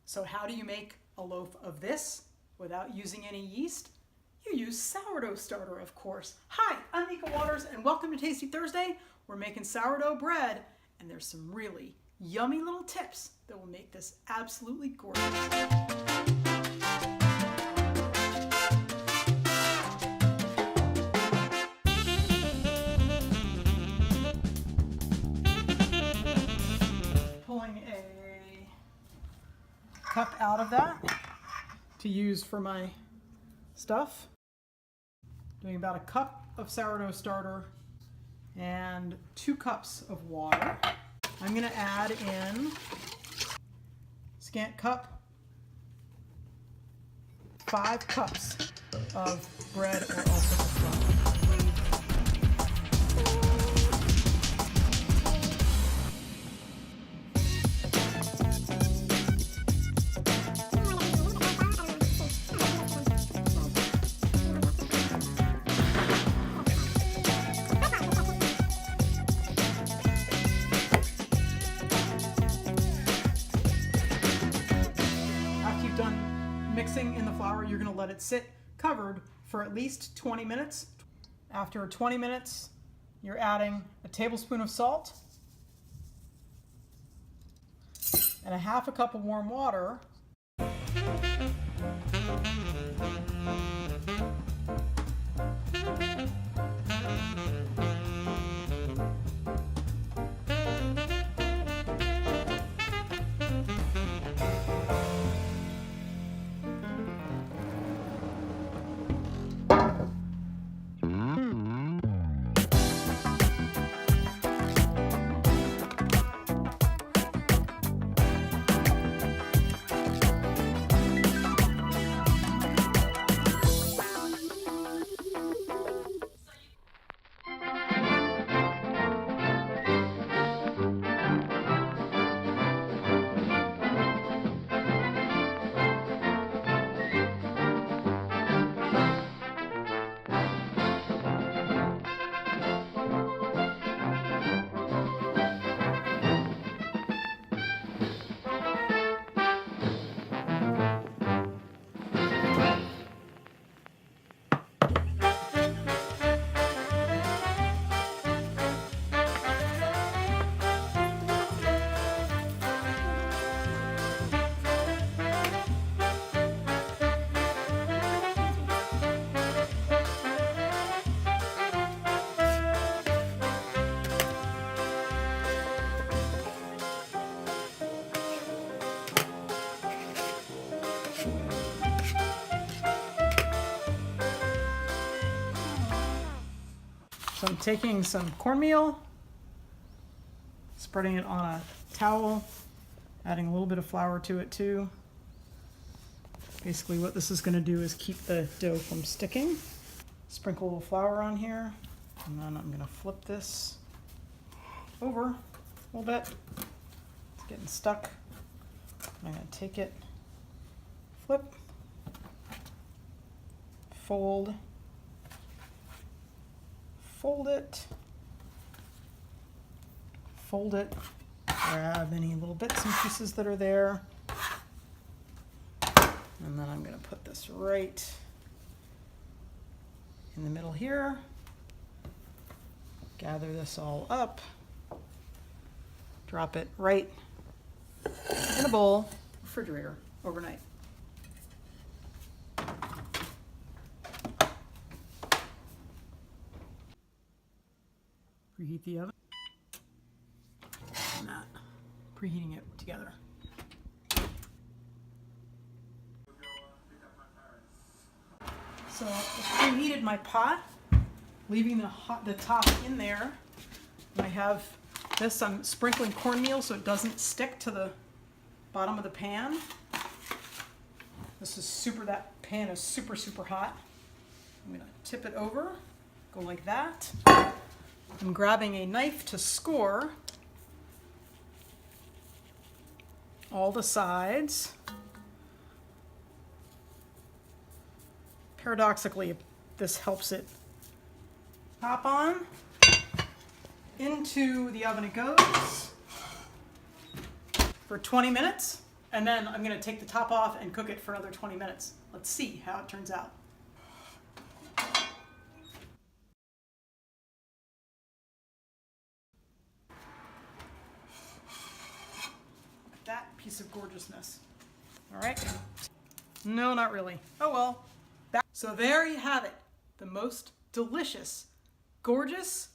So how do you make a loaf of this without using any yeast? You use sourdough starter, of course. Hi, I'm Mika Waters, and welcome to Tasty Thursday. We're making sourdough bread, and there's some really yummy little tips that will make this absolutely gorgeous. Pulling a cup out of that to use for my stuff. Doing about a cup of sourdough starter and 2 cups of water. I'm going to add in scant cup, 5 cups of bread or all-purpose flour. Mixing in the flour, you're going to let it sit covered for at least 20 minutes. After 20 minutes, you're adding a tablespoon of salt and a half a cup of warm water. So I'm taking some cornmeal, spreading it on a towel, adding a little bit of flour to it too. Basically what this is going to do is keep the dough from sticking. Sprinkle a little flour on here, and then I'm going to flip this over a little bit. It's getting stuck. I'm going to take it, flip, fold, fold it, grab any little bits and pieces that are there, and then I'm going to put this right in the middle here, gather this all up, drop it right in a bowl, refrigerator overnight. Preheat the oven. And that, preheating it together. So I preheated my pot, leaving the top in there. And I have this, I'm sprinkling cornmeal so it doesn't stick to the bottom of the pan. This is that pan is super, super hot. I'm gonna tip it over, go like that. I'm grabbing a knife to score all the sides. Paradoxically, this helps it pop on. Into the oven it goes for 20 minutes. And then I'm going to take the top off and cook it for another 20 minutes. Let's see how it turns out. That piece of gorgeousness. All right. No, not really. Oh well. So there you have it. The most delicious, gorgeous,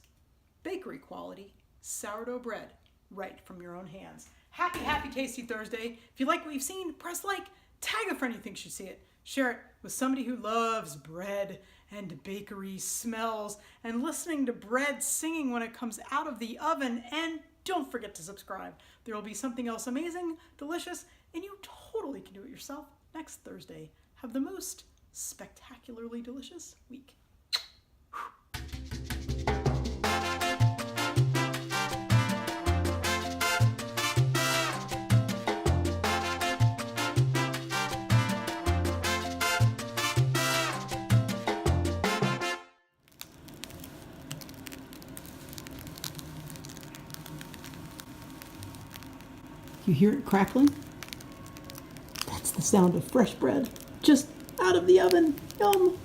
bakery quality sourdough bread right from your own hands. Happy, happy, tasty Thursday. If you like what you've seen, press like, tag a friend who thinks you see it, share it with somebody who loves bread and bakery smells and listening to bread singing when it comes out of the oven, and don't forget to subscribe. There will be something else amazing, delicious, and you totally can do it yourself next Thursday. Have the most spectacularly delicious week. You hear it crackling? That's the sound of fresh bread, just out of the oven. Yum!